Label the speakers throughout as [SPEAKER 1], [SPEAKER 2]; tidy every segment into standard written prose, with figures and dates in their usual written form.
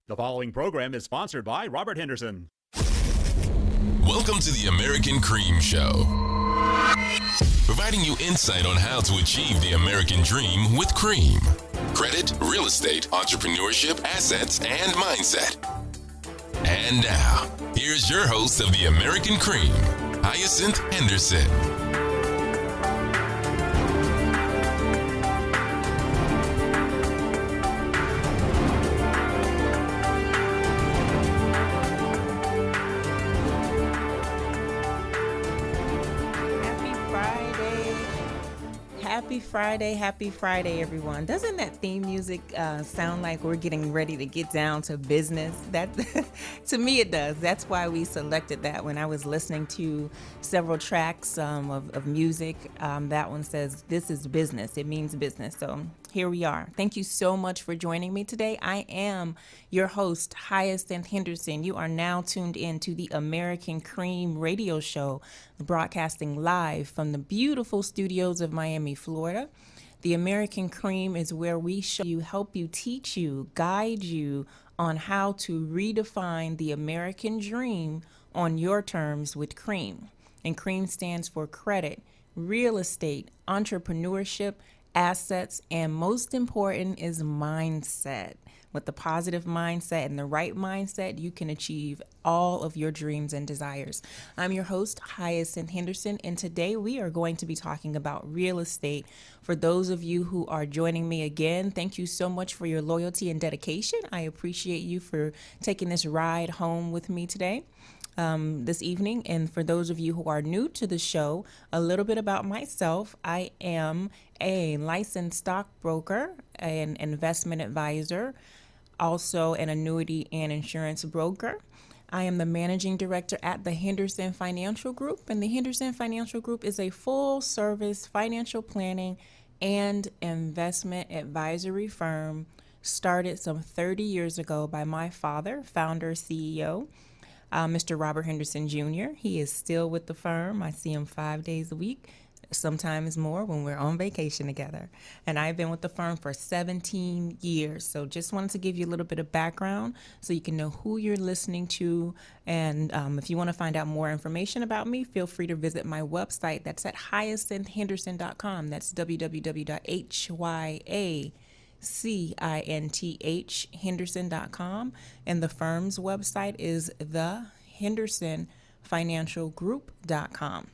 [SPEAKER 1] The following program is sponsored by Robert Henderson.
[SPEAKER 2] Welcome to the American Cream Show, providing you insight on how to achieve the American dream with cream. Credit, real estate, entrepreneurship, assets, and mindset. And now, here's your host of the American Cream, Hyacinth Henderson.
[SPEAKER 3] Happy Friday, everyone. Doesn't that theme music sound like we're getting ready to get down to business? That, to me, it does. That's why we selected that when I was listening to several tracks of music. That one says, this is business. It means business. So here we are. Thank you so much for joining me today. I am your host, Hyacinth Henderson. You are now tuned in to the American Cream radio show, broadcasting live from the beautiful studios of Miami, Florida. The American Cream is where we show you, help you, teach you, guide you on how to redefine the American dream on your terms with cream. And cream stands for credit, real estate, entrepreneurship, assets, and most important is mindset. With the positive mindset and the right mindset, you can achieve all of your dreams and desires. I'm your host, Hyacinth Henderson, and today we are going to be talking about real estate. For those of you who are joining me again, thank you so much for your loyalty and dedication. I appreciate you for taking this ride home with me today. This evening. And for those of you who are new to the show, a little bit about myself. I am a licensed stockbroker, an investment advisor, also an annuity and insurance broker. I am the managing director at the Henderson Financial Group, and the Henderson Financial Group is a full-service financial planning and investment advisory firm started some 30 years ago by my father, founder, CEO, Mr. Robert Henderson Jr. He is still with the firm. I see him 5 days a week, sometimes more when we're on vacation together. And I've been with the firm for 17 years. So just wanted to give you a little bit of background so you can know who you're listening to. And if you want to find out more information about me, feel free to visit my website. That's at hyacinthhenderson.com. That's www.hyacinth henderson.com, and the firm's website is thehendersonfinancialgroup.com.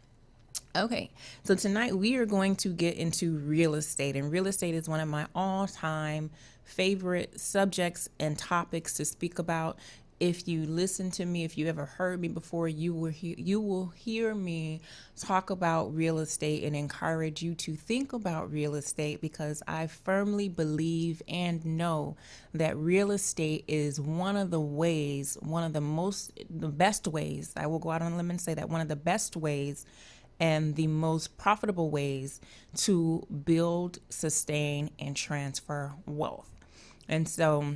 [SPEAKER 3] Okay, so tonight we are going to get into real estate, and real estate is one of my all-time favorite subjects and topics to speak about. If you listen to me, if you ever heard me before, you will hear me talk about real estate and encourage you to think about real estate, because I firmly believe and know that real estate is one of the best ways, I will go out on a limb and say that one of the best ways and the most profitable ways to build, sustain, and transfer wealth. And so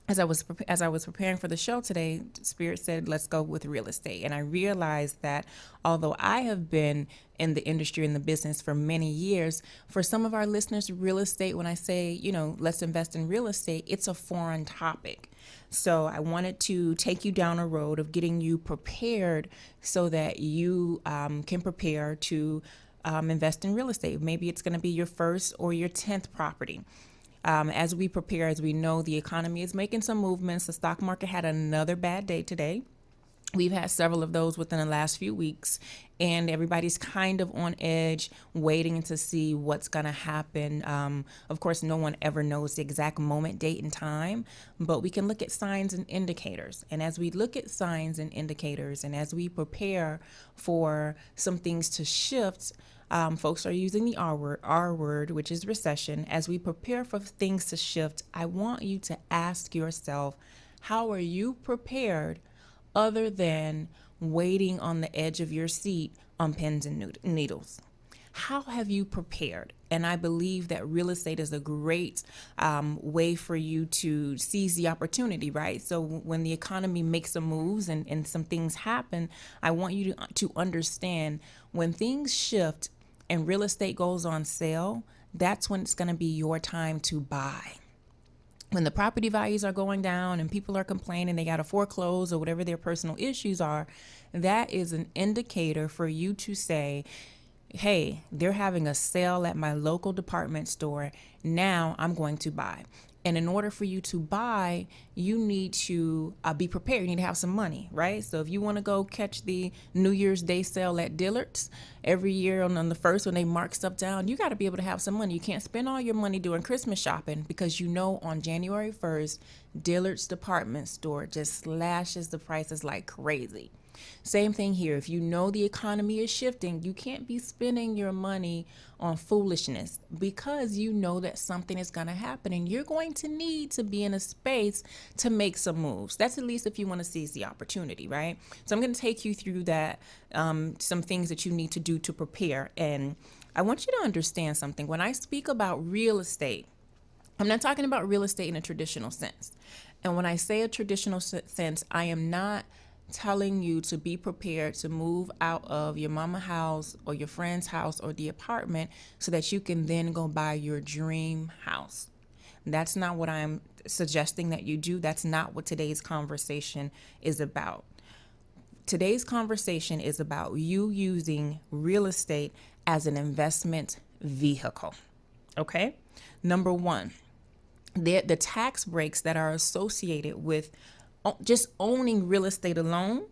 [SPEAKER 3] as I was preparing for the show today, Spirit said, let's go with real estate. And I realized that although I have been in the industry, in the business for many years, for some of our listeners, real estate, when I say, let's invest in real estate, it's a foreign topic. So I wanted to take you down a road of getting you prepared so that you can prepare to invest in real estate. Maybe it's going to be your first or your 10th property. As we prepare, as we know, the economy is making some movements. The stock market had another bad day today. We've had several of those within the last few weeks, and everybody's kind of on edge, waiting to see what's going to happen. Of course, no one ever knows the exact moment, date, and time, but we can look at signs and indicators. And as we look at signs and indicators, and as we prepare for some things to shift, folks are using the R word, which is recession. As we prepare for things to shift, I want you to ask yourself, how are you prepared other than waiting on the edge of your seat on pins and needles? How have you prepared? And I believe that real estate is a great way for you to seize the opportunity, right? So when the economy makes some moves and some things happen, I want you to understand when things shift and real estate goes on sale, that's when it's going to be your time to buy. when the property values are going down and people are complaining they got to foreclose or whatever their personal issues are, that is an indicator for you to say, hey, they're having a sale at my local department store. Now I'm going to buy. And in order for you to buy, you need to be prepared. You need to have some money, right? So if you want to go catch the New Year's Day sale at Dillard's every year on the first when they mark stuff down, you got to be able to have some money. You can't spend all your money doing Christmas shopping because you know on January 1st, Dillard's department store just slashes the prices like crazy. Same thing here. If you know the economy is shifting, you can't be spending your money on foolishness because you know that something is going to happen and you're going to need to be in a space to make some moves. That's at least if you want to seize the opportunity, right? So I'm going to take you through that, some things that you need to do to prepare. And I want you to understand something. When I speak about real estate, I'm not talking about real estate in a traditional sense. And when I say a traditional sense, I am not telling you to be prepared to move out of your mama house or your friend's house or the apartment so that you can then go buy your dream house. That's not what I'm suggesting that you do. That's not what today's conversation is about. Today's conversation is about you using real estate as an investment vehicle. Okay? Number one, the tax breaks that are associated with just owning real estate alone,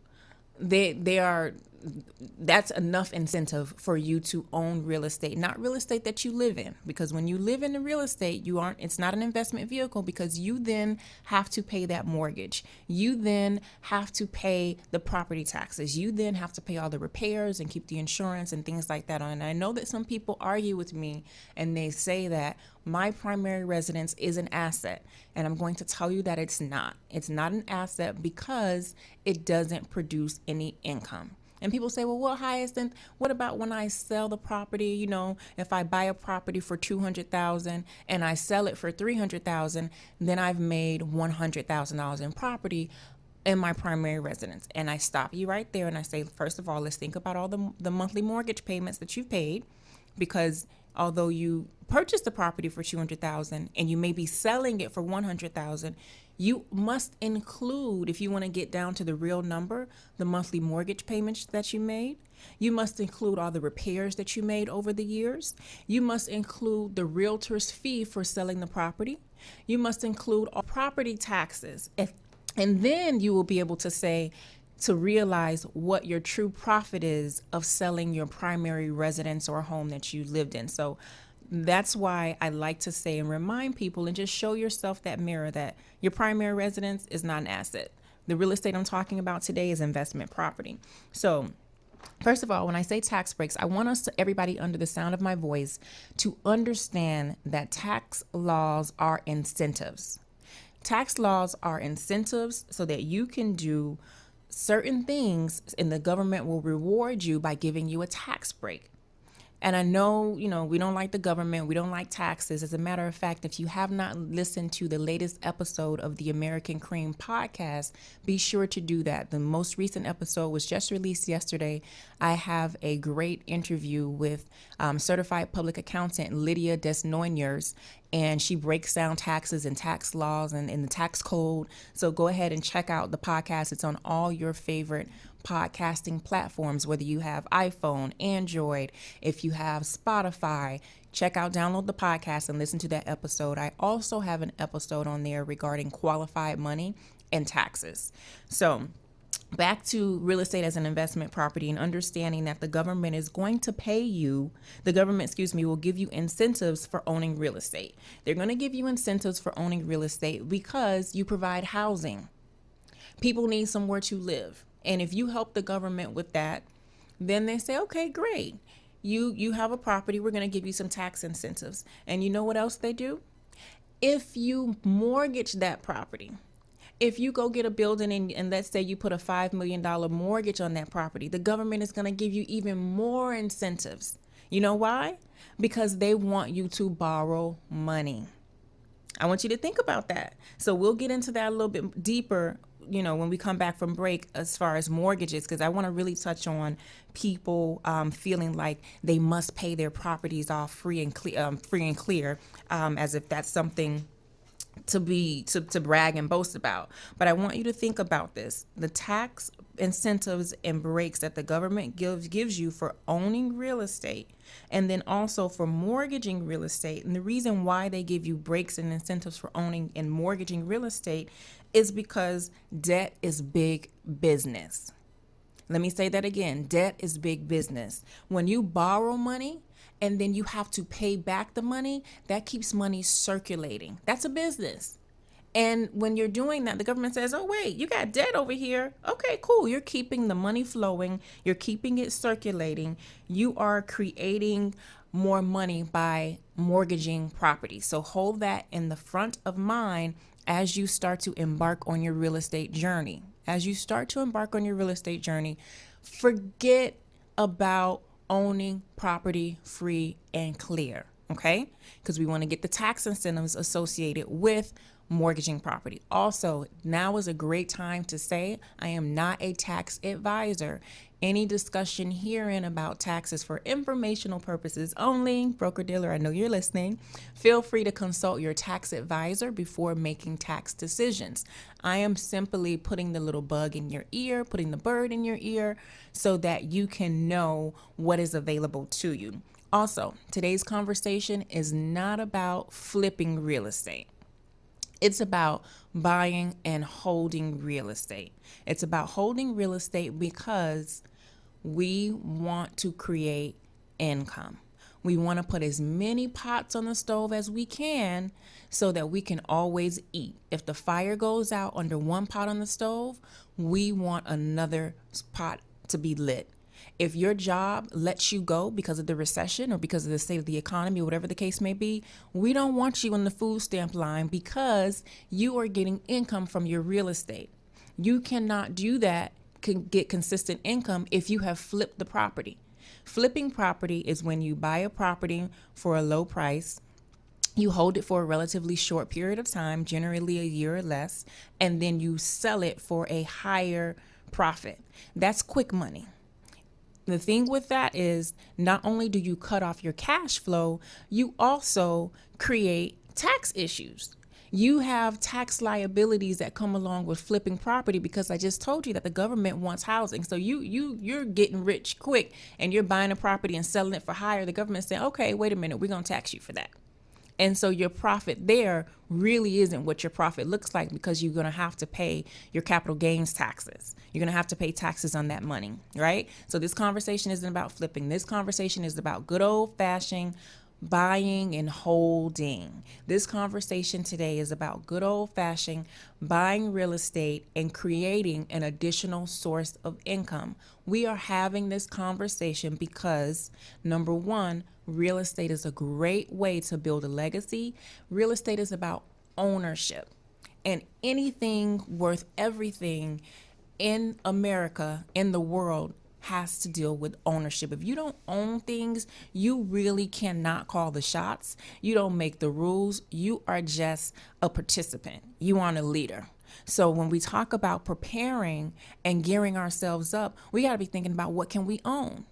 [SPEAKER 3] that's enough incentive for you to own real estate, not real estate that you live in. Because when you live in the real estate, it's not an investment vehicle because you then have to pay that mortgage. You then have to pay the property taxes. You then have to pay all the repairs and keep the insurance and things like that on. And I know that some people argue with me and they say that my primary residence is an asset. And I'm going to tell you that it's not. It's not an asset because it doesn't produce any income. And people say, well, Hyacinth, what about when I sell the property? You know, if I buy a property for $200,000 and I sell it for $300,000, then I've made $100,000 in property in my primary residence. And I stop you right there and I say, first of all, let's think about all the monthly mortgage payments that you've paid, because although you purchased the property for $200,000 and you may be selling it for $100,000, you must include, if you want to get down to the real number, the monthly mortgage payments that you made. You must include all the repairs that you made over the years. You must include the realtor's fee for selling the property. You must include all property taxes. And then you will be able to realize what your true profit is of selling your primary residence or home that you lived in. So that's why I like to say and remind people and just show yourself that mirror that your primary residence is not an asset. The real estate I'm talking about today is investment property. So first of all, when I say tax breaks, I want everybody under the sound of my voice to understand that tax laws are incentives. Tax laws are incentives so that you can do certain things and the government will reward you by giving you a tax break. And I know, we don't like the government. We don't like taxes. As a matter of fact, if you have not listened to the latest episode of the American Cream podcast, be sure to do that. The most recent episode was just released yesterday. I have a great interview with certified public accountant Lydia Desnoyers, and she breaks down taxes and tax laws and the tax code. So go ahead and check out the podcast. It's on all your favorite podcasting platforms, whether you have iPhone, Android, if you have Spotify. Download the podcast and listen to that episode. I also have an episode on there regarding qualified money and taxes. So back to real estate as an investment property and understanding that the government is going to pay you. The government, will give you incentives for owning real estate. They're going to give you incentives for owning real estate because you provide housing. People need somewhere to live. And if you help the government with that, then they say, okay, great. You have a property. We're going to give you some tax incentives. And you know what else they do? If you mortgage that property, if you go get a building and let's say you put a $5 million mortgage on that property, the government is going to give you even more incentives. You know why? Because they want you to borrow money. I want you to think about that. So we'll get into that a little bit deeper, when we come back from break as far as mortgages, because I want to really touch on people feeling like they must pay their properties off free and clear, as if that's something to brag and boast about. But I want you to think about this. The tax incentives and breaks that the government gives you for owning real estate, and then also for mortgaging real estate. And the reason why they give you breaks and incentives for owning and mortgaging real estate is because debt is big business. Let me say that again. Debt is big business. When you borrow money and then you have to pay back the money, that keeps money circulating. That's a business. And when you're doing that, the government says, oh, wait, you got debt over here. Okay, cool. You're keeping the money flowing. You're keeping it circulating. You are creating more money by mortgaging property. So hold that in the front of mind as you start to embark on your real estate journey. As you start to embark on your real estate journey, forget about owning property free and clear, okay? Because we want to get the tax incentives associated with mortgaging property. Also, now is a great time to say, I am not a tax advisor. Any discussion herein about taxes for informational purposes only, broker dealer, I know you're listening. Feel free to consult your tax advisor before making tax decisions. I am simply putting the little bug in your ear, putting the bird in your ear so that you can know what is available to you. Also, today's conversation is not about flipping real estate. It's about buying and holding real estate. It's about holding real estate because we want to create income. We want to put as many pots on the stove as we can so that we can always eat. If the fire goes out under one pot on the stove, we want another pot to be lit. If your job lets you go because of the recession or because of the state of the economy, or whatever the case may be, we don't want you on the food stamp line because you are getting income from your real estate. You cannot do that, can get consistent income if you have flipped the property. Flipping property is when you buy a property for a low price, you hold it for a relatively short period of time, generally a year or less, and then you sell it for a higher profit. That's quick money. The thing with that is not only do you cut off your cash flow, you also create tax issues. You have tax liabilities that come along with flipping property because I just told you that the government wants housing. So you're getting rich quick and you're buying a property and selling it for higher. The government's saying, okay, wait a minute, we're going to tax you for that. And so your profit there really isn't what your profit looks like because you're going to have to pay your capital gains taxes. You're going to have to pay taxes on that money, right? So this conversation isn't about flipping. This conversation is about good old-fashioned buying and holding. This conversation today is about good old-fashioned buying real estate and creating an additional source of income. We are having this conversation because, number one, real estate is a great way to build a legacy. Real estate is about ownership. And anything worth everything in America, in the world, has to deal with ownership. If you don't own things, you really cannot call the shots. You don't make the rules. You are just a participant. You aren't a leader. So when we talk about preparing and gearing ourselves up, we got to be thinking about what can we own.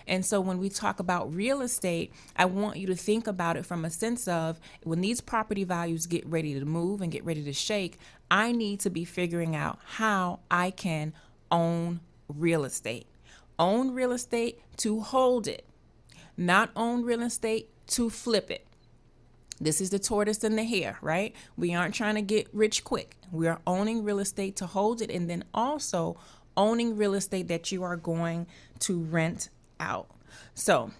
[SPEAKER 3] And so when we talk about real estate, I want you to think about it from a sense of when these property values get ready to move and get ready to shake, I need to be figuring out how I can own real estate. Own real estate to hold it, not own real estate to flip it. This is the tortoise and the hare, right? We aren't trying to get rich quick. We are owning real estate to hold it, and then also owning real estate that you are going to rent out. So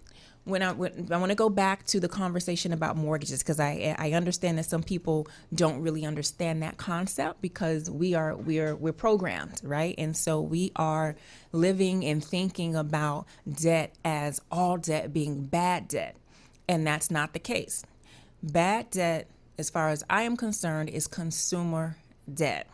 [SPEAKER 3] when I want to go back to the conversation about mortgages, because I understand that some people don't really understand that concept because we're programmed, right? And so we are living and thinking about debt as all debt being bad debt, and that's not the case. Bad debt, as far as I am concerned, is consumer debt.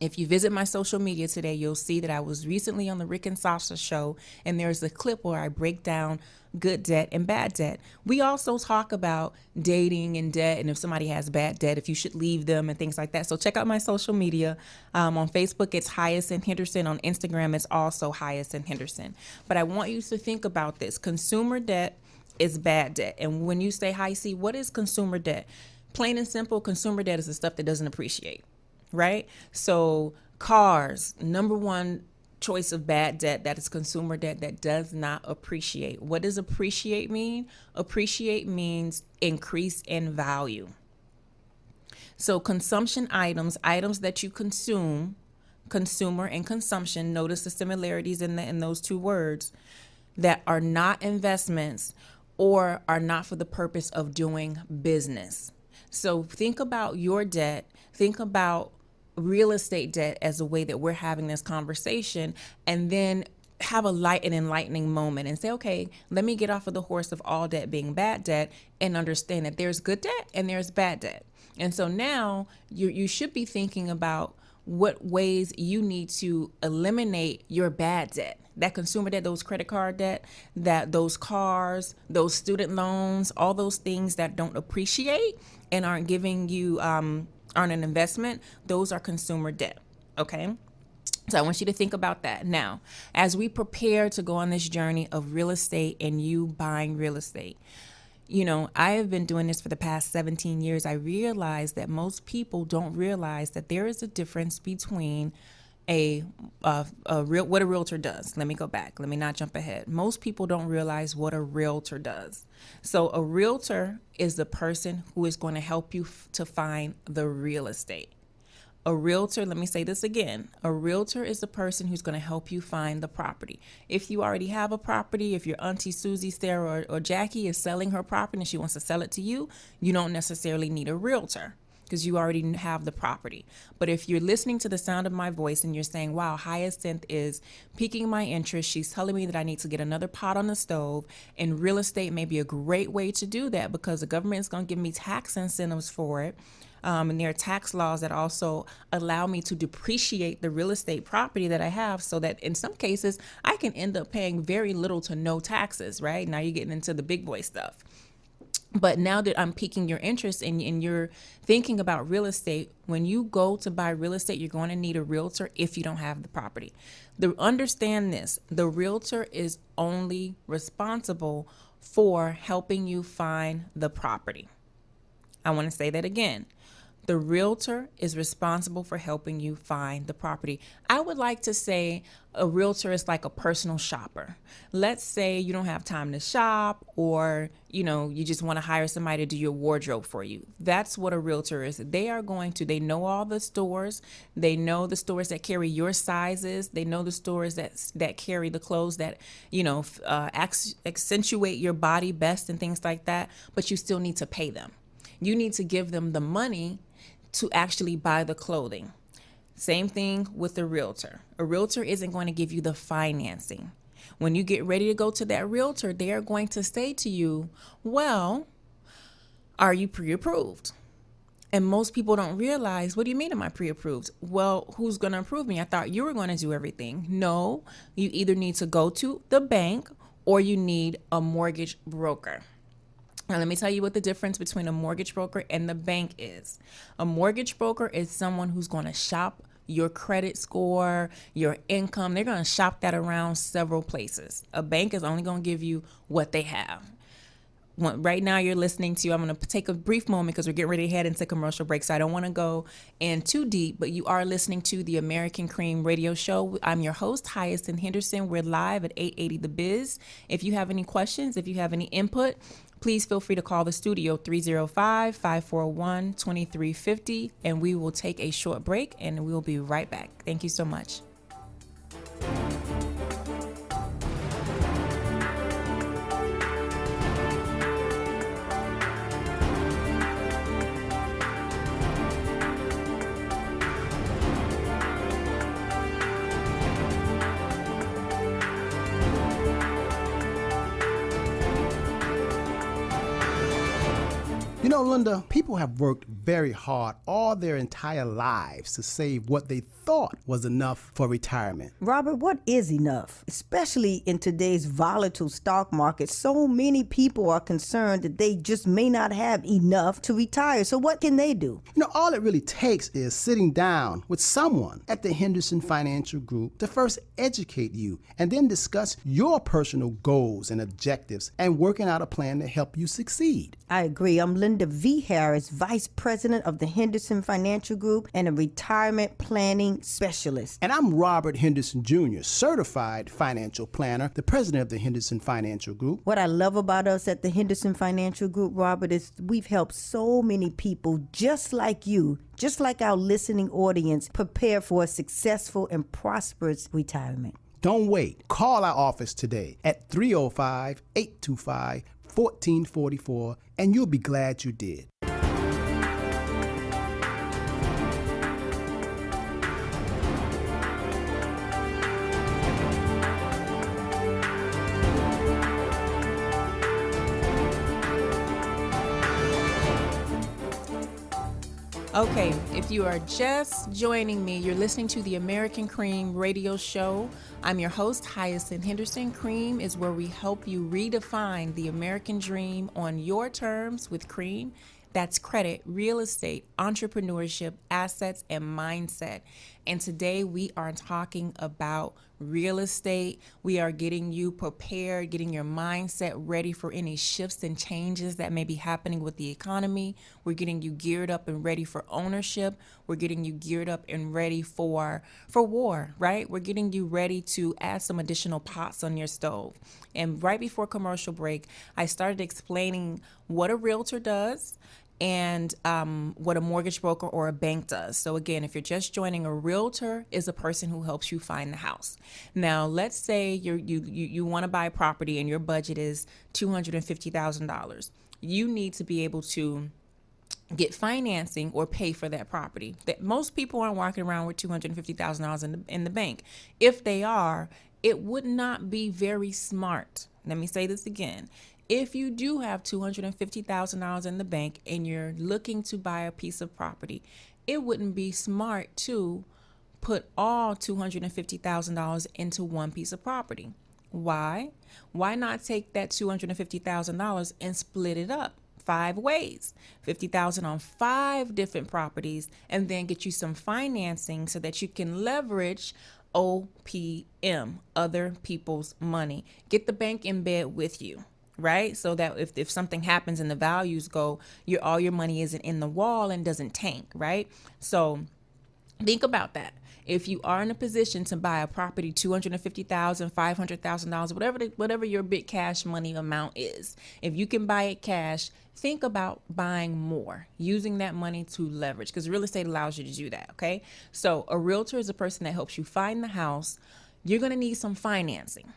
[SPEAKER 3] If you visit my social media today, you'll see that I was recently on the Rick and Sasha show, and there's a clip where I break down good debt and bad debt. We also talk about dating and debt, and if somebody has bad debt, if you should leave them and things like that. So check out my social media. On Facebook, it's Hyacinth Henderson. On Instagram, it's also Hyacinth Henderson. But I want you to think about this. Consumer debt is bad debt. And when you say, hi, see, what is consumer debt? plain and simple, consumer debt is the stuff that doesn't appreciate, right? So cars, number one choice of bad debt, that is consumer debt that does not appreciate. What does appreciate mean? Appreciate means increase in value. So consumption items that you consume, consumer and consumption, notice the similarities in those two words, that are not investments or are not for the purpose of doing business. So think about your debt, think about real estate debt as a way that we're having this conversation, and then have an enlightening moment and say, okay, let me get off of the horse of all debt being bad debt and understand that there's good debt and there's bad debt. And so now you should be thinking about what ways you need to eliminate your bad debt, that consumer debt, those credit card debt, that those cars, those student loans, all those things that don't appreciate and aren't giving you, aren't an investment. Those are consumer debt. Okay. So I want you to think about that. Now, as we prepare to go on this journey of real estate and you buying real estate, I have been doing this for the past 17 years. I realized that most people don't realize that there is a difference between what a realtor does. Let me go back. Let me not jump ahead. Most people don't realize what a realtor does. So a realtor is the person who is going to help you to find the real estate. A realtor, let me say this again, a realtor is the person who's going to help you find the property. If you already have a property, if your Auntie Susie, Sarah, or Jackie is selling her property and she wants to sell it to you, you don't necessarily need a realtor because you already have the property. But if you're listening to the sound of my voice and you're saying, wow, Hyacinth is piquing my interest, she's telling me that I need to get another pot on the stove, and real estate may be a great way to do that because the government is going to give me tax incentives for it. And there are tax laws that also allow me to depreciate the real estate property that I have so that in some cases I can end up paying very little to no taxes, right? Now you're getting into the big boy stuff. But now that I'm piquing your interest and you're thinking about real estate, when you go to buy real estate, you're going to need a realtor if you don't have the property. Understand this, the realtor is only responsible for helping you find the property. I want to say that again. The realtor is responsible for helping you find the property. I would like to say a realtor is like a personal shopper. Let's say you don't have time to shop, or, you just want to hire somebody to do your wardrobe for you. That's what a realtor is. They know all the stores. They know the stores that carry your sizes. They know the stores that carry the clothes that, accentuate your body best and things like that. But you still need to pay them. You need to give them the money to actually buy the clothing. Same thing with a realtor. A realtor isn't going to give you the financing. When you get ready to go to that realtor, they are going to say to you, well, are you pre-approved? And most people don't realize, what do you mean am I pre-approved? Well, who's going to approve me? I thought you were going to do everything. No, you either need to go to the bank or you need a mortgage broker. Now, let me tell you what the difference between a mortgage broker and the bank is. A mortgage broker is someone who's going to shop your credit score, your income. They're going to shop that around several places. A bank is only going to give you what they have. Right now you're listening to, I'm going to take a brief moment because we're getting ready to head into commercial break, so I don't want to go in too deep, but you are listening to the American Cream Radio Show. I'm your host, Hyacinth Henderson. We're live at 880 The Biz. If you have any questions, if you have any input, please feel free to call the studio 305-541-2350, and we will take a short break and we will be right back. Thank you so much.
[SPEAKER 4] Linda, people have worked very hard all their entire lives to save what they thought was enough for retirement.
[SPEAKER 5] Robert, what is enough? Especially in today's volatile stock market, so many people are concerned that they just may not have enough to retire. So what can they do?
[SPEAKER 4] All it really takes is sitting down with someone at the Henderson Financial Group to first educate you and then discuss your personal goals and objectives and working out a plan to help you succeed.
[SPEAKER 5] I agree. I'm Linda Linda V. Harris, Vice President of the Henderson Financial Group and a retirement planning specialist.
[SPEAKER 4] And I'm Robert Henderson Jr., certified financial planner, the president of the Henderson Financial Group.
[SPEAKER 5] What I love about us at the Henderson Financial Group, Robert, is we've helped so many people just like you, just like our listening audience, prepare for a successful and prosperous retirement.
[SPEAKER 4] Don't wait. Call our office today at 305-825-1444, and you'll be glad you did.
[SPEAKER 3] Okay, if you are just joining me, you're listening to the American Cream radio show. I'm your host, Hyacinth Henderson. Cream is where we help you redefine the American dream on your terms with Cream. That's credit, real estate, entrepreneurship, assets, and mindset. And today we are talking about real estate. We are getting you prepared, getting your mindset ready for any shifts and changes that may be happening with the economy. We're getting you geared up and ready for ownership. We're getting you geared up and ready for war, right? We're getting you ready to add some additional pots on your stove. And right before commercial break, I started explaining what a realtor does and what a mortgage broker or a bank does. So again, if you're just joining, a realtor is a person who helps you find the house. Now, let's say you want to buy a property and your budget is $250,000. You need to be able to get financing or pay for that property. That most people aren't walking around with $250,000 in the bank. If they are, it would not be very smart. Let me say this again. If you do have $250,000 in the bank and you're looking to buy a piece of property, it wouldn't be smart to put all $250,000 into one piece of property. Why? Why not take that $250,000 and split it up 5 ways? $50,000 on 5 different properties, and then get you some financing so that you can leverage OPM, other people's money. Get the bank in bed with you. Right? So that if something happens and the values go, all your money isn't in the wall and doesn't tank, right? So think about that. If you are in a position to buy a property, $250,000, $500,000, whatever your big cash money amount is, if you can buy it cash, think about buying more, using that money to leverage, because real estate allows you to do that. Okay. So a realtor is a person that helps you find the house. You're going to need some financing.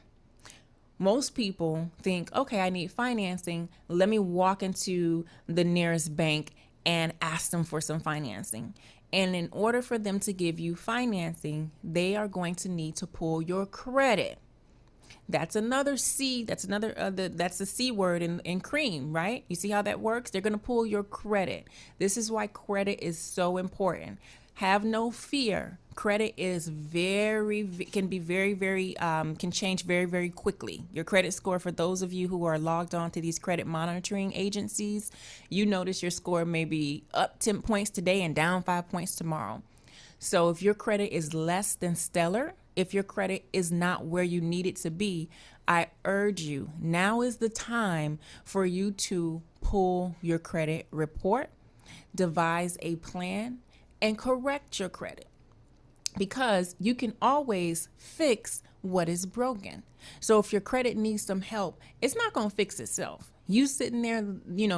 [SPEAKER 3] Most people think, okay, I need financing. Let me walk into the nearest bank and ask them for some financing. And in order for them to give you financing, they are going to need to pull your credit. That's another C. That's the C word in Cream, right? You see how that works? They're going to pull your credit. This is why credit is so important. Have no fear. Credit is can change very, very quickly. Your credit score, for those of you who are logged on to these credit monitoring agencies, you notice your score may be up 10 points today and down 5 points tomorrow. So if your credit is less than stellar, if your credit is not where you need it to be, I urge you, now is the time for you to pull your credit report, devise a plan, and correct your credit, because you can always fix what is broken. So if your credit needs some help, it's not going to fix itself. You sitting there,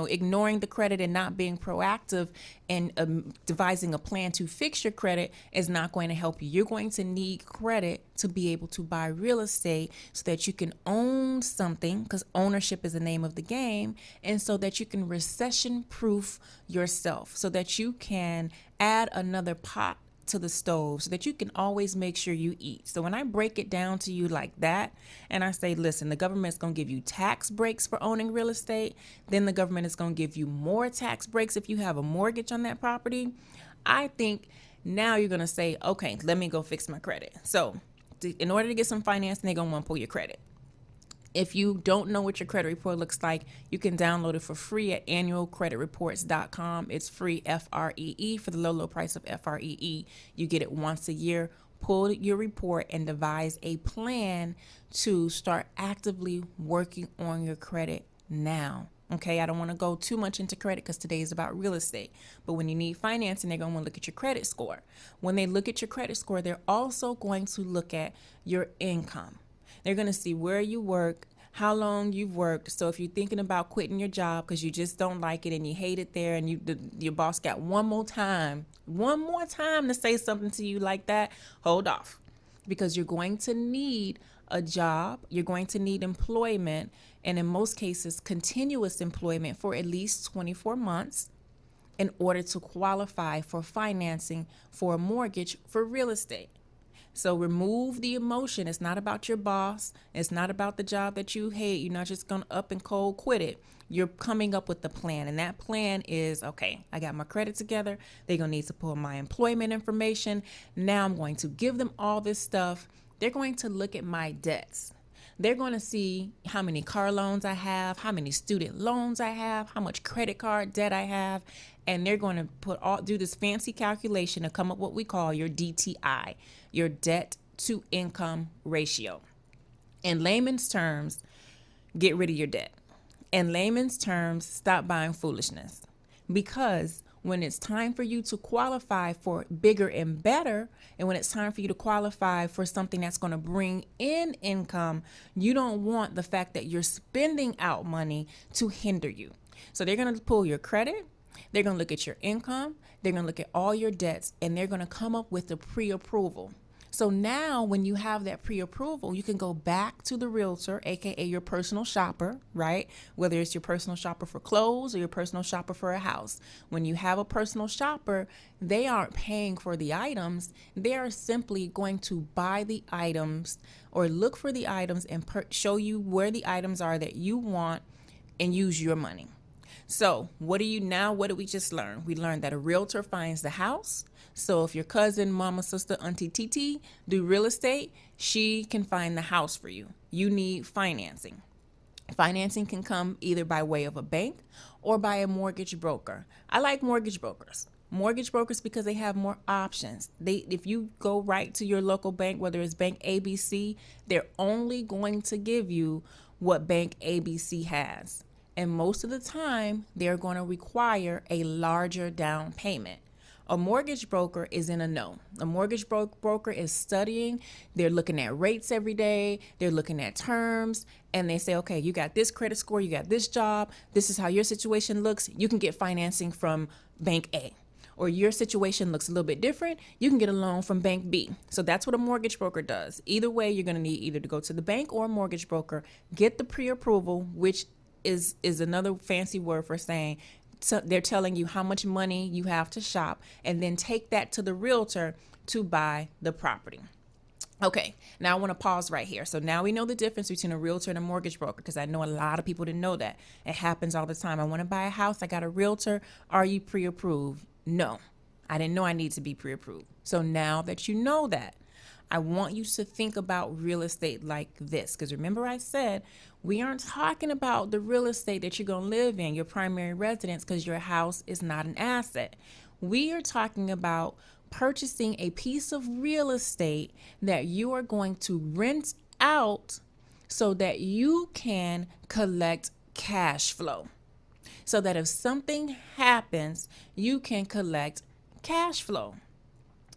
[SPEAKER 3] ignoring the credit and not being proactive and devising a plan to fix your credit is not going to help you. You're going to need credit to be able to buy real estate so that you can own something, because ownership is the name of the game, and so that you can recession-proof yourself, so that you can add another pot to the stove, so that you can always make sure you eat. So when I break it down to you like that, and I say, listen, the government's going to give you tax breaks for owning real estate, then the government is going to give you more tax breaks if you have a mortgage on that property, I think now you're going to say, okay, let me go fix my credit. So in order to get some financing, they're going to want to pull your credit. If you don't know what your credit report looks like, you can download it for free at annualcreditreports.com. It's free, FREE, for the low price of FREE. You get it once a year. Pull your report and devise a plan to start actively working on your credit now. Okay, I don't want to go too much into credit because today is about real estate. But when you need financing, they're going to want to look at your credit score. When they look at your credit score, they're also going to look at your income. They're going to see where you work, how long you've worked. So if you're thinking about quitting your job because you just don't like it and you hate it there, and your boss got one more time to say something to you like that, hold off, because you're going to need a job, you're going to need employment, and in most cases, continuous employment for at least 24 months in order to qualify for financing for a mortgage for real estate. So remove the emotion. It's not about your boss. It's not about the job that you hate. You're not just going to up and cold quit it. You're coming up with the plan. And that plan is, okay, I got my credit together. They're going to need to pull my employment information. Now I'm going to give them all this stuff. They're going to look at my debts. They're going to see how many car loans I have, how many student loans I have, how much credit card debt I have, and they're going to do this fancy calculation to come up what we call your DTI, your debt to income ratio. In layman's terms, get rid of your debt. In layman's terms, stop buying foolishness. Because when it's time for you to qualify for bigger and better, and when it's time for you to qualify for something that's going to bring in income, you don't want the fact that you're spending out money to hinder you. So they're going to pull your credit, they're going to look at your income, they're going to look at all your debts, and they're going to come up with the pre-approval. So now when you have that pre-approval, you can go back to the realtor, aka your personal shopper, right? Whether it's your personal shopper for clothes or your personal shopper for a house. When you have a personal shopper, they aren't paying for the items. They are simply going to buy the items or look for the items and show you where the items are that you want and use your money. So what did we just learn? We learned that a realtor finds the house. So if your cousin, mama, sister, auntie, TT do real estate, she can find the house for you. You need financing. Financing can come either by way of a bank or by a mortgage broker. I like mortgage brokers. Mortgage brokers because they have more options. If you go right to your local bank, whether it's Bank ABC, they're only going to give you what Bank ABC has. And most of the time, they're going to require a larger down payment. A mortgage broker is in a no. A mortgage broker is studying. They're looking at rates every day. They're looking at terms. And they say, okay, you got this credit score. You got this job. This is how your situation looks. You can get financing from Bank A. Or your situation looks a little bit different. You can get a loan from Bank B. So that's what a mortgage broker does. Either way, you're going to need either to go to the bank or a mortgage broker, get the pre-approval, which is another fancy word for saying they're telling you how much money you have to shop, and then take that to the realtor to buy the property. Okay, now I want to pause right here. So now we know the difference between a realtor and a mortgage broker, because I know a lot of people didn't know that. It happens all the time. I want to buy a house. I got a realtor. Are you pre-approved? No, I didn't know I need to be pre-approved. So now that you know that, I want you to think about real estate like this, because remember I said we aren't talking about the real estate that you're going to live in, your primary residence, because your house is not an asset. We are talking about purchasing a piece of real estate that you are going to rent out so that you can collect cash flow. So that if something happens, you can collect cash flow.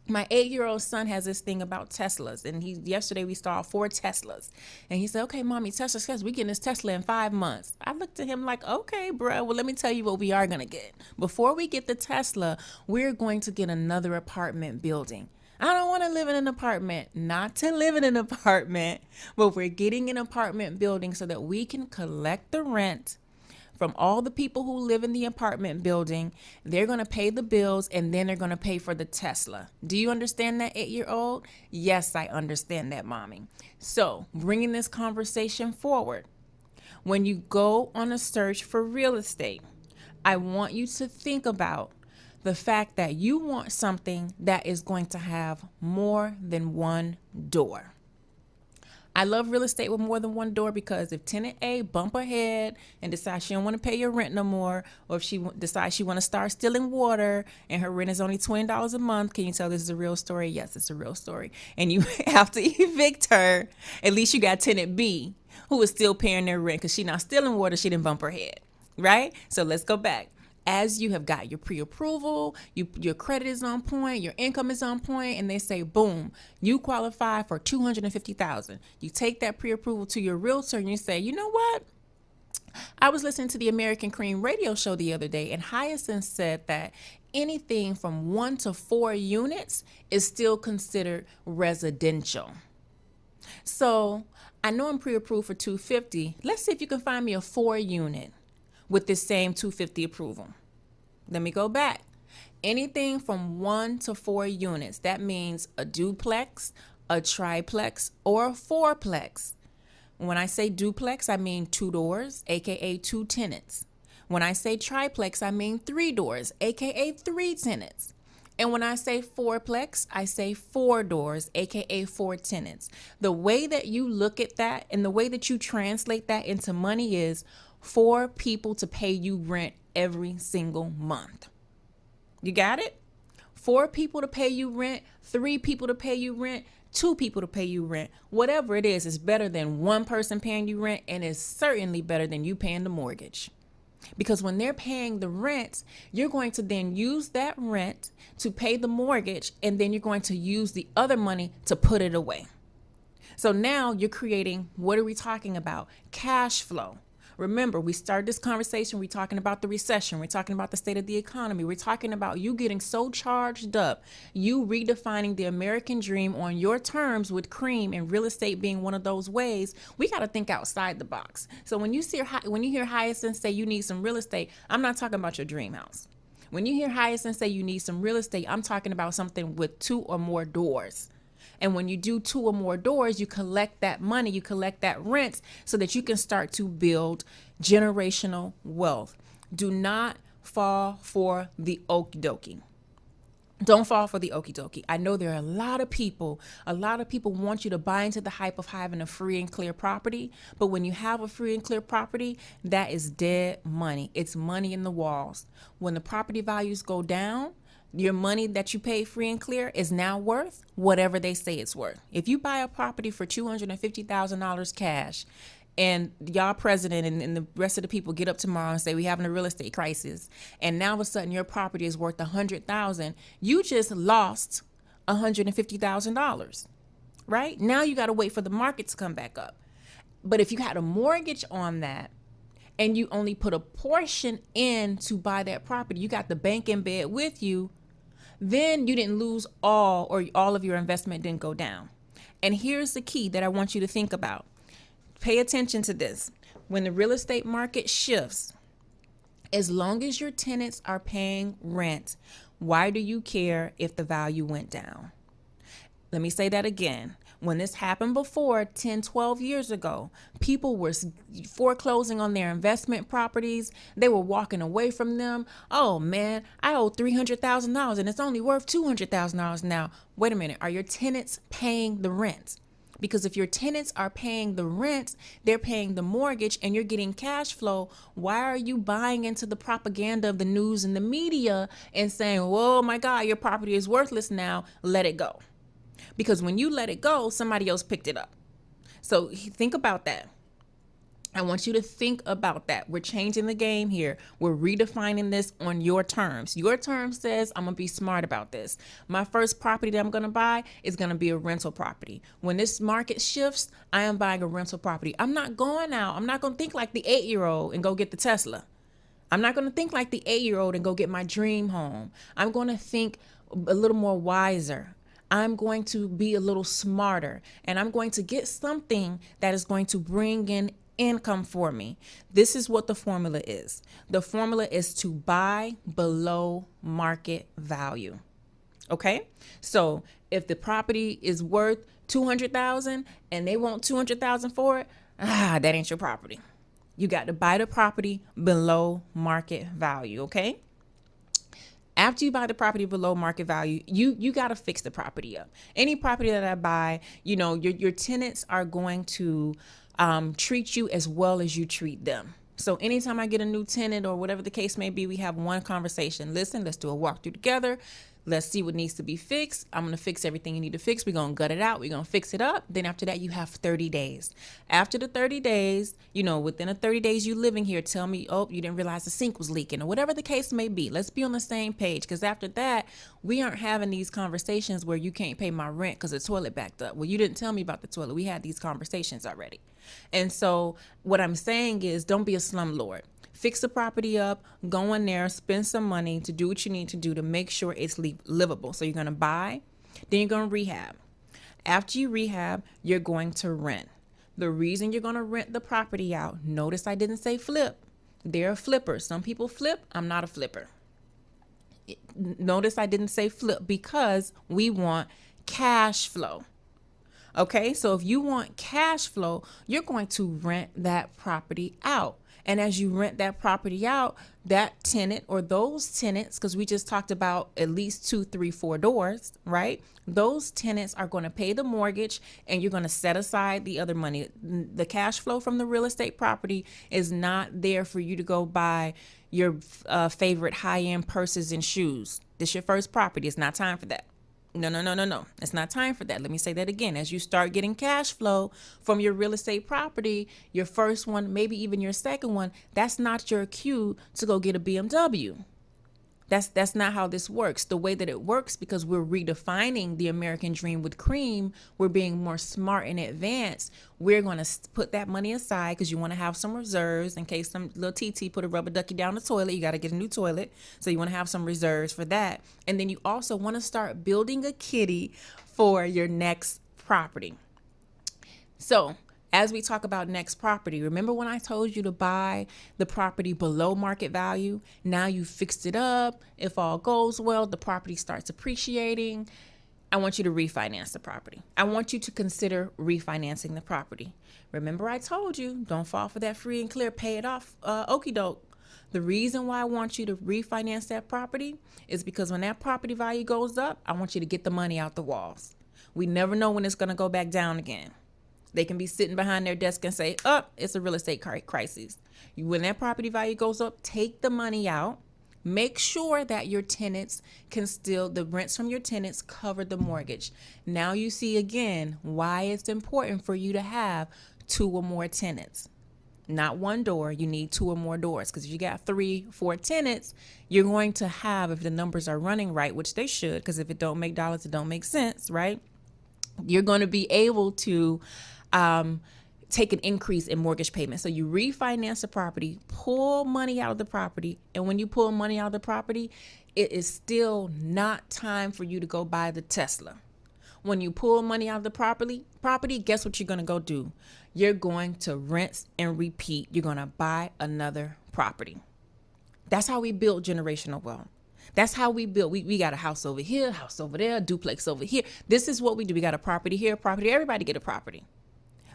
[SPEAKER 3] My 8-year-old son has this thing about Teslas, and yesterday we saw 4 Teslas, and he said, okay, mommy, Tesla, we getting this Tesla in 5 months. I looked at him like, okay, bro, well, let me tell you what we are going to get. Before we get the Tesla, we're going to get another apartment building. I don't want to live in an apartment, not to live in an apartment, but we're getting an apartment building so that we can collect the rent from all the people who live in the apartment building. They're going to pay the bills, and then they're going to pay for the Tesla. Do you understand that, 8-year-old? Yes, I understand that, mommy. So bringing this conversation forward, when you go on a search for real estate, I want you to think about the fact that you want something that is going to have more than one door. I love real estate with more than one door, because if tenant A bump ahead and decides she don't want to pay your rent no more, or if she decides she want to start stealing water and her rent is only $20 a month, can you tell this is a real story? Yes, it's a real story. And you have to evict her. At least you got tenant B who is still paying their rent because she's not stealing water. She didn't bump her head. right? So let's go back. As you have got your pre-approval, your credit is on point, your income is on point, and they say, boom, you qualify for $250,000. You take that pre-approval to your realtor and you say, you know what? I was listening to the American Cream radio show the other day, and Hyacinth said that anything from 1 to 4 units is still considered residential. So I know I'm pre-approved for $250. Let's see if you can find me a 4 unit with this same $250 approval. Let me go back. Anything from 1 to 4 units. That means a duplex, a triplex, or a fourplex. When I say duplex, I mean 2 doors, aka 2 tenants. When I say triplex, I mean 3 doors, aka 3 tenants. And when I say fourplex, I say 4 doors, aka 4 tenants. The way that you look at that and the way that you translate that into money is 4 people to pay you rent every single month. You got it? 4 people to pay you rent, 3 people to pay you rent, 2 people to pay you rent. Whatever it is better than 1 person paying you rent, and it's certainly better than you paying the mortgage. Because when they're paying the rent, you're going to then use that rent to pay the mortgage, and then you're going to use the other money to put it away. So now you're creating, what are we talking about? Cash flow. Remember, we started this conversation, we're talking about the recession, we're talking about the state of the economy, we're talking about you getting so charged up, you redefining the American dream on your terms with Cream and real estate being one of those ways. We got to think outside the box. So when you hear Hyacinth say you need some real estate, I'm not talking about your dream house. When you hear Hyacinth say you need some real estate, I'm talking about something with 2 or more doors. And when you do 2 or more doors, you collect that money, you collect that rent so that you can start to build generational wealth. Do not fall for the okie dokie. Don't fall for the okie dokie. I know there are a lot of people want you to buy into the hype of having a free and clear property. But when you have a free and clear property, that is dead money. It's money in the walls. When the property values go down, your money that you pay free and clear is now worth whatever they say it's worth. If you buy a property for $250,000 cash and y'all president and the rest of the people get up tomorrow and say we're having a real estate crisis, and now all of a sudden your property is worth $100,000, you just lost $150,000, right? Now you got to wait for the market to come back up. But if you had a mortgage on that, and you only put a portion in to buy that property, you got the bank in bed with you, then you didn't lose all, or all of your investment didn't go down. And here's the key that I want you to think about. Pay attention to this. When the real estate market shifts, as long as your tenants are paying rent, why do you care if the value went down? Let me say that again. When this happened before, 10, 12 years ago, people were foreclosing on their investment properties. They were walking away from them. Oh man, I owe $300,000 and it's only worth $200,000 now. Wait a minute, are your tenants paying the rent? Because if your tenants are paying the rent, they're paying the mortgage and you're getting cash flow, why are you buying into the propaganda of the news and the media and saying, oh my God, your property is worthless now, let it go? Because when you let it go, somebody else picked it up. So think about that. I want you to think about that. We're changing the game here. We're redefining this on your terms. Your term says, I'm going to be smart about this. My first property that I'm going to buy is going to be a rental property. When this market shifts, I am buying a rental property. I'm not going out. I'm not going to think like the 8-year-old and go get the Tesla. I'm not going to think like the 8-year-old and go get my dream home. I'm going to think a little more wiser. I'm going to be a little smarter, and I'm going to get something that is going to bring in income for me. This is what the formula is. The formula is to buy below market value. Okay? So if the property is worth $200,000 and they want $200,000 for it, that ain't your property. You got to buy the property below market value. Okay? After you buy the property below market value, you got to fix the property up. Any property that I buy, your tenants are going to treat you as well as you treat them. So anytime I get a new tenant or whatever the case may be, we have one conversation. Listen, let's do a walkthrough together. Let's see what needs to be fixed. I'm going to fix everything you need to fix. We're going to gut it out. We're going to fix it up. Then after that, you have 30 days. After the 30 days, within the 30 days you living here, tell me, oh, you didn't realize the sink was leaking or whatever the case may be. Let's be on the same page, because after that, we aren't having these conversations where you can't pay my rent because the toilet backed up. Well, you didn't tell me about the toilet. We had these conversations already. And so what I'm saying is, don't be a slumlord. Fix the property up, go in there, spend some money to do what you need to do to make sure it's livable. So you're going to buy, then you're going to rehab. After you rehab, you're going to rent. The reason you're going to rent the property out, notice I didn't say flip. They're a flipper. Some people flip. I'm not a flipper. Notice I didn't say flip because we want cash flow. Okay, so if you want cash flow, you're going to rent that property out. And as you rent that property out, that tenant or those tenants, because we just talked about at least 2, 3, 4 doors, right? Those tenants are going to pay the mortgage and you're going to set aside the other money. The cash flow from the real estate property is not there for you to go buy your favorite high-end purses and shoes. This is your first property. It's not time for that. No. It's not time for that. Let me say that again. As you start getting cash flow from your real estate property, your first one, maybe even your second one, that's not your cue to go get a BMW. That's not how this works. The way that it works, because we're redefining the American dream with Cream, we're being more smart and advanced. We're going to put that money aside because you want to have some reserves in case some little TT put a rubber ducky down the toilet. You got to get a new toilet. So you want to have some reserves for that. And then you also want to start building a kitty for your next property. So as we talk about next property, remember when I told you to buy the property below market value? Now you fixed it up. If all goes well, the property starts appreciating. I want you to refinance the property. I want you to consider refinancing the property. Remember I told you, don't fall for that free and clear, pay it off, okie doke. The reason why I want you to refinance that property is because when that property value goes up, I want you to get the money out the walls. We never know when it's going to go back down again. They can be sitting behind their desk and say, oh, it's a real estate crisis. When that property value goes up, take the money out. Make sure that your tenants can still, the rents from your tenants cover the mortgage. Now you see again why it's important for you to have 2 or more tenants. Not one door, you need 2 or more doors. Because if you got 3, 4 tenants, you're going to have, if the numbers are running right, which they should, because if it don't make dollars, it don't make sense, right? You're going to be able to take an increase in mortgage payments. So you refinance the property, pull money out of the property. And when you pull money out of the property, it is still not time for you to go buy the Tesla. When you pull money out of the property, guess what you're going to go do? You're going to rinse and repeat. You're going to buy another property. That's how we build generational wealth. That's how we build. We got a house over here, house over there, duplex over here. This is what we do. We got a property here, property. Everybody get a property.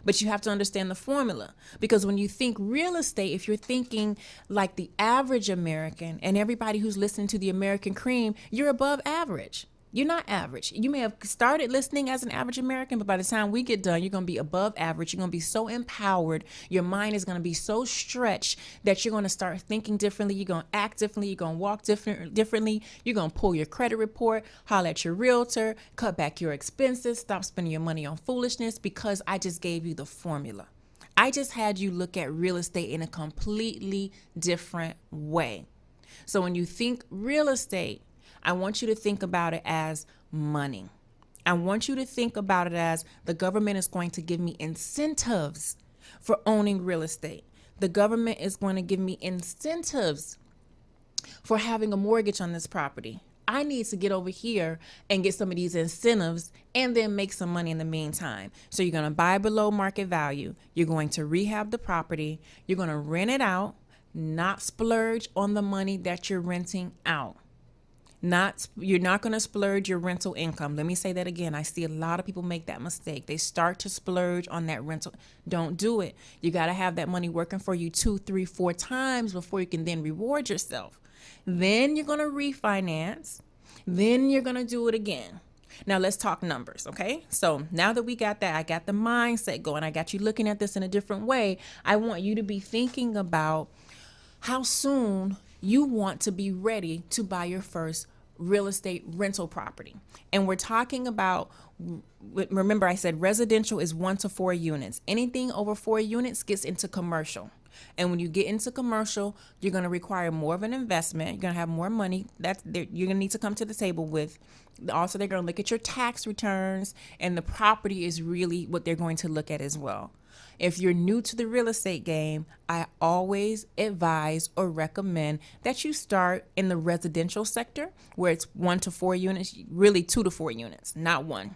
[SPEAKER 3] But you have to understand the formula, because when you think real estate, if you're thinking like the average American and everybody who's listening to the American Cream, you're above average. You're not average. You may have started listening as an average American, but by the time we get done, you're going to be above average. You're going to be so empowered. Your mind is going to be so stretched that you're going to start thinking differently. You're going to act differently. You're going to walk differently. You're going to pull your credit report, holler at your realtor, cut back your expenses, stop spending your money on foolishness, because I just gave you the formula. I just had you look at real estate in a completely different way. So when you think real estate, I want you to think about it as money. I want you to think about it as the government is going to give me incentives for owning real estate. The government is going to give me incentives for having a mortgage on this property. I need to get over here and get some of these incentives and then make some money in the meantime. So you're going to buy below market value. You're going to rehab the property. You're going to rent it out, not splurge on the money that you're renting out. You're not going to splurge your rental income. Let me say that again. I see a lot of people make that mistake. They start to splurge on that rental. Don't do it. You got to have that money working for you 2, 3, 4 times before you can then reward yourself. Then you're going to refinance. Then you're going to do it again. Now let's talk numbers, okay? So now that we got that, I got the mindset going. I got you looking at this in a different way. I want you to be thinking about how soon you want to be ready to buy your first real estate rental property. And we're talking about, remember I said residential is 1 to 4 units. Anything over 4 units gets into commercial. And when you get into commercial, you're going to require more of an investment. You're going to have more money that you're going to need to come to the table with. Also, they're going to look at your tax returns, and the property is really what they're going to look at as well. If you're new to the real estate game, I always advise or recommend that you start in the residential sector where it's 1 to 4 units, really 2 to 4 units, not 1.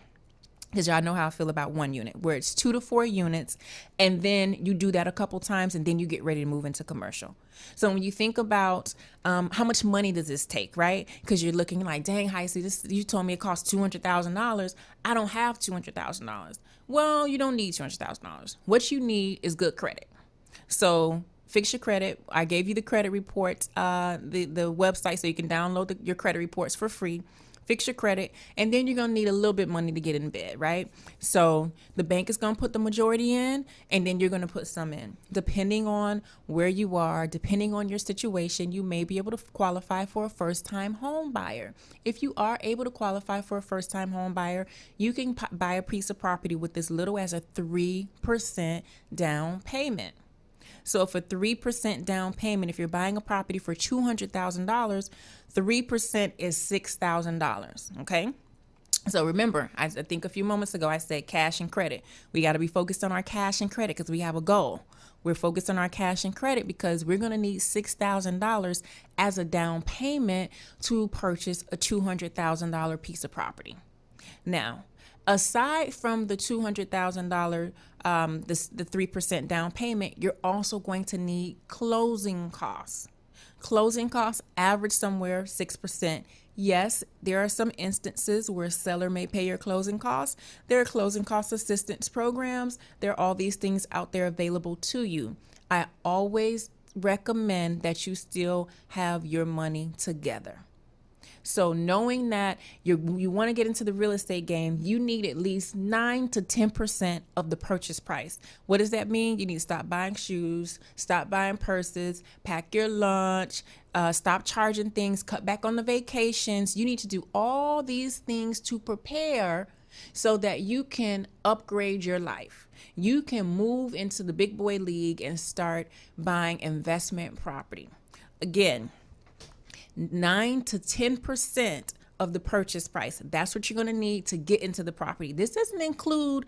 [SPEAKER 3] Because y'all know how I feel about 1 unit, where it's 2 to 4 units, and then you do that a couple times, and then you get ready to move into commercial. So when you think about how much money does this take, right? Because you're looking like, dang, Hyacinth, you told me it costs $200,000. I don't have $200,000. Well, you don't need $200,000. What you need is good credit. So fix your credit. I gave you the credit report, the website, so you can download your credit reports for free. Fix your credit, and then you're going to need a little bit of money to get in bed, right? So the bank is going to put the majority in, and then you're going to put some in. Depending on where you are, depending on your situation, you may be able to qualify for a first-time home buyer. If you are able to qualify for a first-time home buyer, you can buy a piece of property with as little as a 3% down payment. So for 3% down payment, if you're buying a property for $200,000, 3% is $6,000. Okay. So remember, I think a few moments ago I said cash and credit. We got to be focused on our cash and credit because we have a goal. We're focused on our cash and credit because we're going to need $6,000 as a down payment to purchase a $200,000 piece of property. Now, aside from the $200,000, the 3% down payment, you're also going to need closing costs. Closing costs average somewhere 6%. Yes, there are some instances where a seller may pay your closing costs. There are closing cost assistance programs. There are all these things out there available to you. I always recommend that you still have your money together. So knowing that you want to get into the real estate game, you need at least 9 to 10% of the purchase price. What does that mean? You need to stop buying shoes, stop buying purses, pack your lunch, stop charging things, cut back on the vacations. You need to do all these things to prepare so that you can upgrade your life. You can move into the big boy league and start buying investment property. Again, 9 to 10% of the purchase price. That's what you're going to need to get into the property. This doesn't include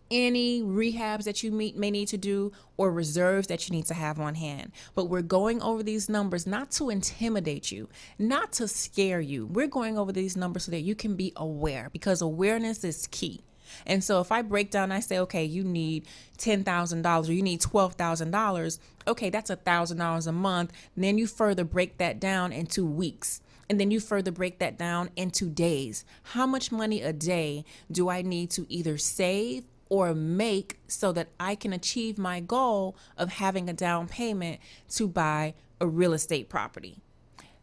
[SPEAKER 3] any rehabs that you may need to do or reserves that you need to have on hand. But we're going over these numbers not to intimidate you, not to scare you. We're going over these numbers so that you can be aware, because awareness is key. And so if I break down, I say, okay, you need $10,000 or you need $12,000. Okay, that's $1,000 a month. And then you further break that down into weeks. And then you further break that down into days. How much money a day do I need to either save or make so that I can achieve my goal of having a down payment to buy a real estate property?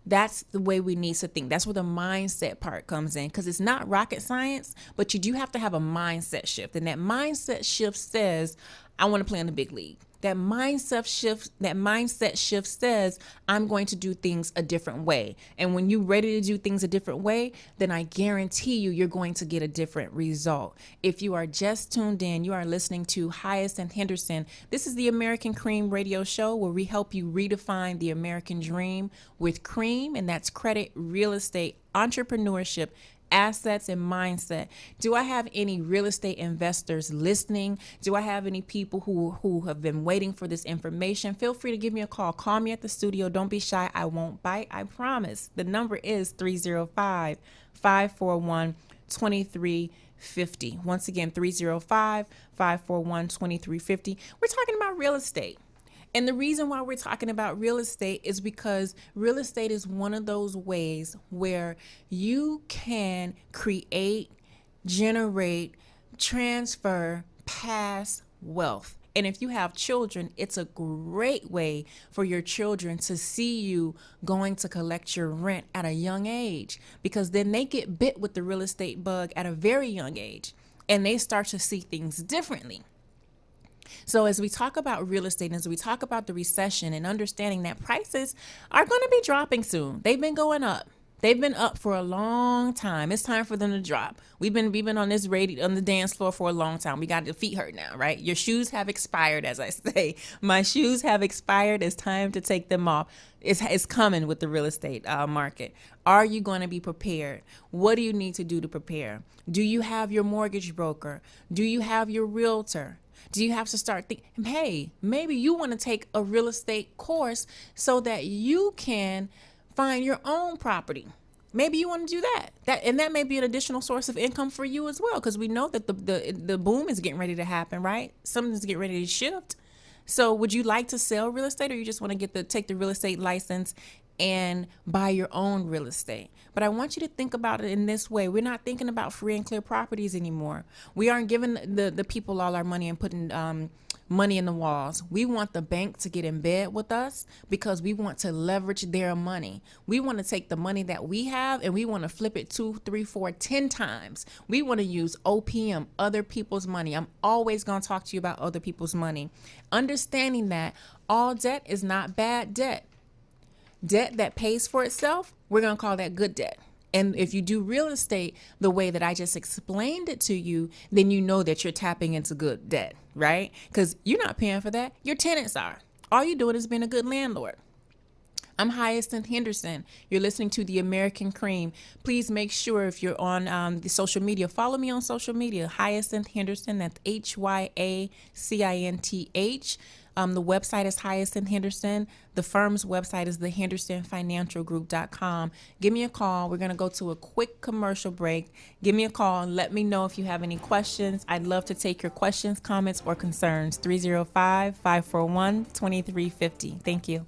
[SPEAKER 3] That's the way we need to think. That's where the mindset part comes in, because it's not rocket science, but you do have to have a mindset shift. And that mindset shift says, I want to play in the big league. That mindset shift says, I'm going to do things a different way. And when you're ready to do things a different way, then I guarantee you're going to get a different result. If you are just tuned in, you are listening to Hyacinth Henderson. This is the American Cream Radio Show, where we help you redefine the American dream with cream, and that's credit, real estate, entrepreneurship, assets, and mindset. Do I have any real estate investors listening? Do I have any people who have been waiting for this information? Feel free to give me a call. Call me at the studio. Don't be shy. I won't bite. I promise. The number is 305-541-2350. Once again, 305-541-2350. We're talking about real estate. And the reason why we're talking about real estate is because real estate is one of those ways where you can create, generate, transfer, pass wealth. And if you have children, it's a great way for your children to see you going to collect your rent at a young age, because then they get bit with the real estate bug at a very young age and they start to see things differently. So as we talk about real estate, and as we talk about the recession and understanding that prices are going to be dropping soon, they've been going up. They've been up for a long time. It's time for them to drop. We've been on this radio on the dance floor for a long time. We got the feet hurt now, right? Your shoes have expired, as I say. My shoes have expired. It's time to take them off. It's coming with the real estate market. Are you going to be prepared? What do you need to do to prepare? Do you have your mortgage broker? Do you have your realtor? Do you have to start thinking, hey, maybe you want to take a real estate course so that you can find your own property. Maybe you want to do that. That may be an additional source of income for you as well, because we know that the boom is getting ready to happen, right? Something's getting ready to shift. So would you like to sell real estate, or you just want to take the real estate license and buy your own real estate? But I want you to think about it in this way. We're not thinking about free and clear properties anymore. We aren't giving the people all our money and putting money in the walls. We want the bank to get in bed with us because we want to leverage their money. We want to take the money that we have and we want to flip it 2, 3, 4, 10 times. We want to use OPM, other people's money. I'm always going to talk to you about other people's money. Understanding that all debt is not bad debt. Debt that pays for itself, we're going to call that good debt. And if you do real estate the way that I just explained it to you, then you know that you're tapping into good debt, right? Because you're not paying for that. Your tenants are. All you're doing is being a good landlord. I'm Hyacinth Henderson. You're listening to The American Cream. Please make sure if you're on the social media, follow me on social media, Hyacinth Henderson. That's HYACINTH. The website is Hyacinth Henderson. The firm's website is the HendersonFinancialGroup.com. Give me a call. We're going to go to a quick commercial break. Give me a call and let me know if you have any questions. I'd love to take your questions, comments, or concerns. 305-541-2350. Thank you.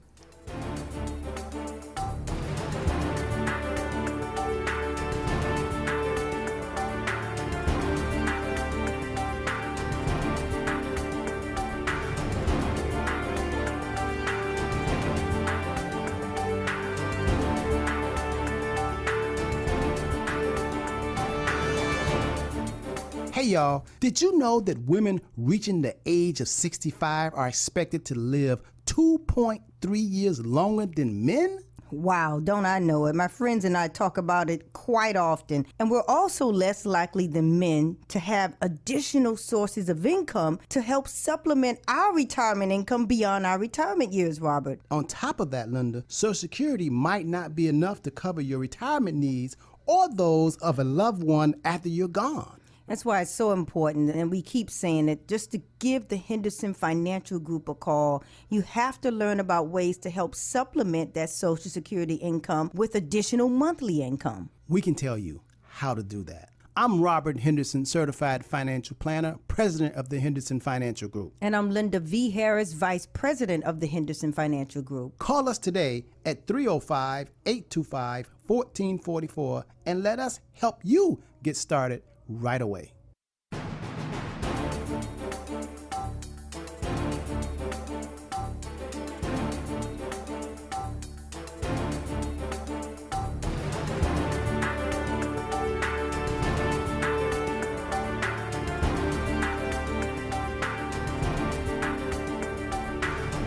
[SPEAKER 4] Hey y'all, did you know that women reaching the age of 65 are expected to live 2.3 years longer than men?
[SPEAKER 5] Wow, don't I know it? My friends and I talk about it quite often. And we're also less likely than men to have additional sources of income to help supplement our retirement income beyond our retirement years, Robert.
[SPEAKER 4] On top of that, Linda, Social Security might not be enough to cover your retirement needs or those of a loved one after you're gone.
[SPEAKER 5] That's why it's so important, and we keep saying it, just to give the Henderson Financial Group a call. You have to learn about ways to help supplement that Social Security income with additional monthly income.
[SPEAKER 4] We can tell you how to do that. I'm Robert Henderson, Certified Financial Planner, President of the Henderson Financial Group.
[SPEAKER 5] And I'm Linda V. Harris, Vice President of the Henderson Financial Group.
[SPEAKER 4] Call us today at 305-825-1444 and let us help you get started right away.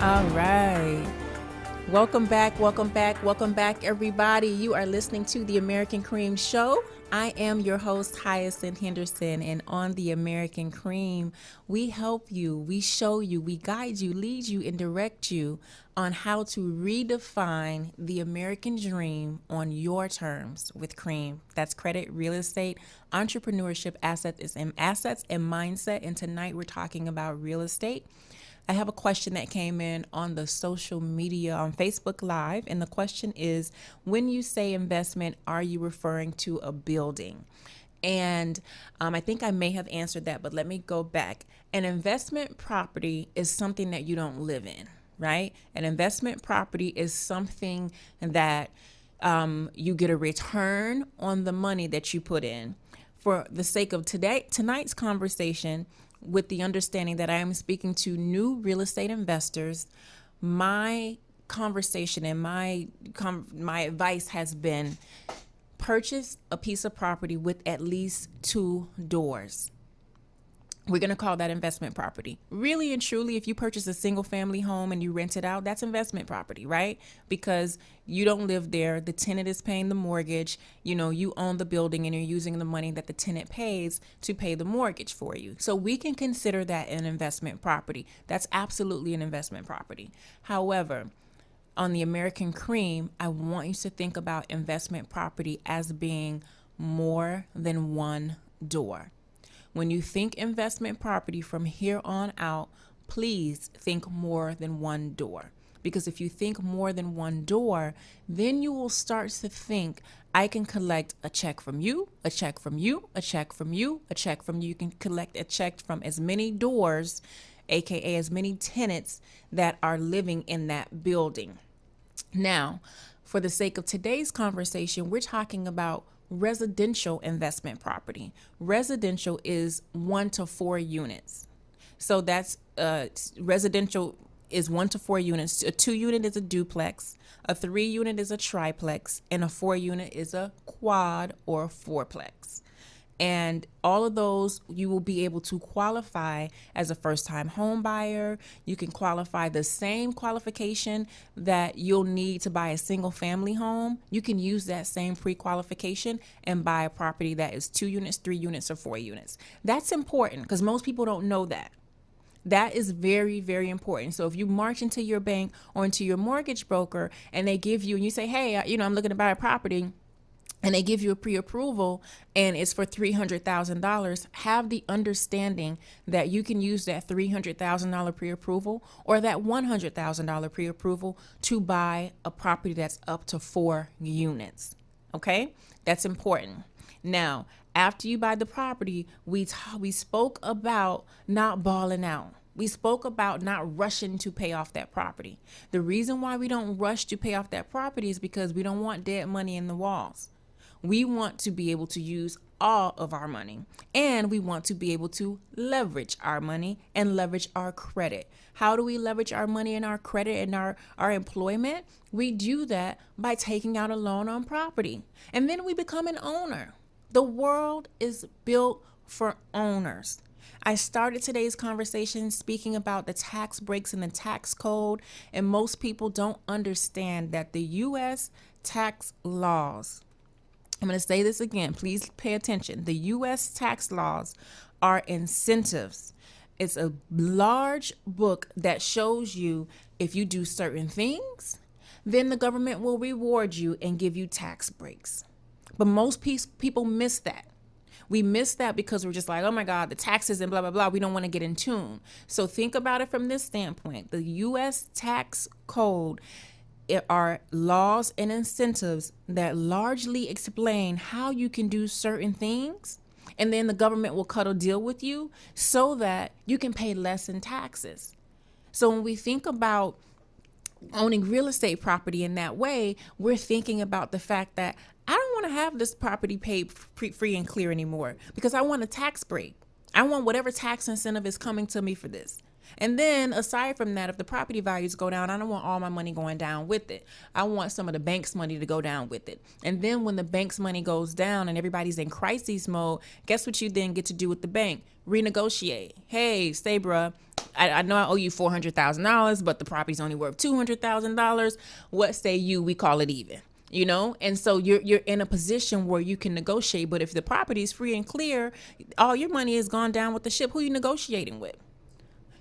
[SPEAKER 3] All right. Welcome back, everybody. You are listening to The American Cream Show. I am your host, Hyacinth Henderson, and on The American Cream, we help you, we show you, we guide you, lead you, and direct you on how to redefine the American dream on your terms with Cream. That's credit, real estate, entrepreneurship, assets and mindset. And tonight we're talking about real estate. I have a question that came in on the social media on Facebook Live, and the question is, when you say investment, are you referring to a building? And I think I may have answered that, but let me go back. An investment property is something that you don't live in, right? An investment property is something that you get a return on the money that you put in. For the sake of tonight's conversation, with the understanding that I am speaking to new real estate investors, my conversation and my advice has been purchase a piece of property with at least 2 doors. We're going to call that investment property. Really and truly, if you purchase a single family home and you rent it out, that's investment property, right? Because you don't live there. The tenant is paying the mortgage. You own the building and you're using the money that the tenant pays to pay the mortgage for you. So we can consider that an investment property. That's absolutely an investment property. However, on the American Cream, I want you to think about investment property as being more than one door. When you think investment property from here on out, please think more than one door. Because if you think more than one door, then you will start to think, I can collect a check from you, a check from you, a check from you, a check from you. You can collect a check from as many doors, aka as many tenants that are living in that building. Now, for the sake of today's conversation, we're talking about residential investment property. Residential is 1 to 4 units. So that's residential is 1 to 4 units. A 2 unit is a duplex, a 3 unit is a triplex, and a 4 unit is a quad or fourplex. And all of those, you will be able to qualify as a first-time home buyer. You can qualify the same qualification that you'll need to buy a single-family home. You can use that same pre-qualification and buy a property that is 2 units, 3 units, or 4 units. That's important because most people don't know that. That is very, very important. So if you march into your bank or into your mortgage broker and they give you, and you say, hey, I'm looking to buy a property, and they give you a pre-approval and it's for $300,000, have the understanding that you can use that $300,000 pre-approval or that $100,000 pre-approval to buy a property that's up to 4 units. Okay? That's important. Now, after you buy the property, we spoke about not balling out. We spoke about not rushing to pay off that property. The reason why we don't rush to pay off that property is because we don't want dead money in the walls. We want to be able to use all of our money, and we want to be able to leverage our money and leverage our credit. How do we leverage our money and our credit and our employment? We do that by taking out a loan on property, and then we become an owner. The world is built for owners. I started today's conversation speaking about the tax breaks and the tax code, and most people don't understand that the U.S. tax laws, I'm going to say this again, please pay attention. The U.S. tax laws are incentives. It's a large book that shows you if you do certain things, then the government will reward you and give you tax breaks. But most people miss that. We miss that because we're just like, oh my God, the taxes and blah, blah, blah. We don't want to get in tune. So think about it from this standpoint. The U.S. tax code are laws and incentives that largely explain how you can do certain things, and then the government will cut a deal with you so that you can pay less in taxes. So when we think about owning real estate property in that way, we're thinking about the fact that I don't want to have this property paid free and clear anymore because I want a tax break. I want whatever tax incentive is coming to me for this. And then aside from that, if the property values go down, I don't want all my money going down with it. I want some of the bank's money to go down with it. And then when the bank's money goes down and everybody's in crisis mode, guess what you then get to do with the bank? Renegotiate. Hey, say, bruh, I know I owe you $400,000, but the property's only worth $200,000. What say you? We call it even. And so you're in a position where you can negotiate. But if the property is free and clear, all your money has gone down with the ship. Who are you negotiating with?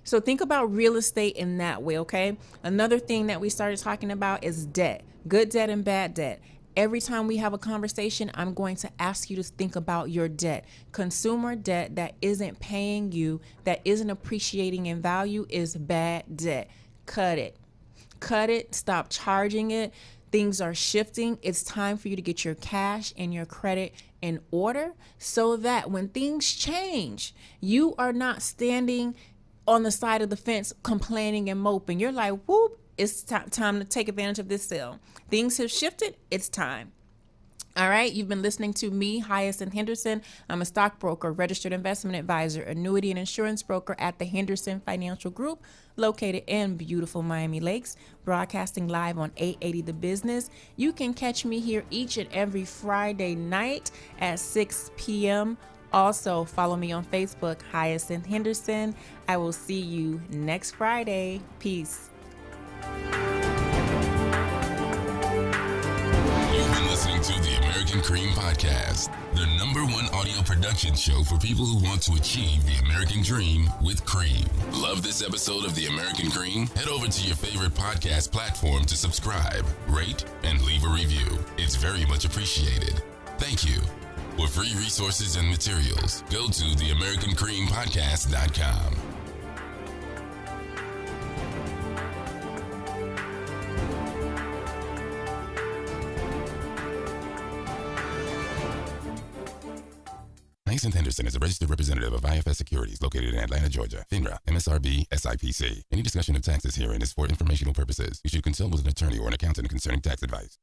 [SPEAKER 3] So think about real estate in that way, okay? Another thing that we started talking about is debt, good debt and bad debt. Every time we have a conversation, I'm going to ask you to think about your debt. Consumer debt that isn't paying you, that isn't appreciating in value is bad debt. Cut it. Cut it. Stop charging it. Things are shifting. It's time for you to get your cash and your credit in order so that when things change, you are not standing on the side of the fence complaining and moping. You're like, whoop, it's time to take advantage of this sale. Things have shifted. It's time. All right. You've been listening to me, Hyacinth Henderson. I'm a stockbroker, registered investment advisor, annuity and insurance broker at the Henderson Financial Group, located in beautiful Miami Lakes, broadcasting live on 880 The Business. You can catch me here each and every Friday night at 6 p.m. Also, follow me on Facebook, Hyacinth Henderson. I will see you next Friday. Peace.
[SPEAKER 2] You've been listening to the American Cream Podcast, the #1 audio production show for people who want to achieve the American dream with cream. Love this episode of the American Cream? Head over to your favorite podcast platform to subscribe, rate, and leave a review. It's very much appreciated. Thank you. For free resources and materials, go to theamericancreampodcast.com. Hyacinth Henderson is a registered representative of IFS Securities located in Atlanta, Georgia. FINRA, MSRB, SIPC. Any discussion of taxes herein is for informational purposes. You should consult with an attorney or an accountant concerning tax advice.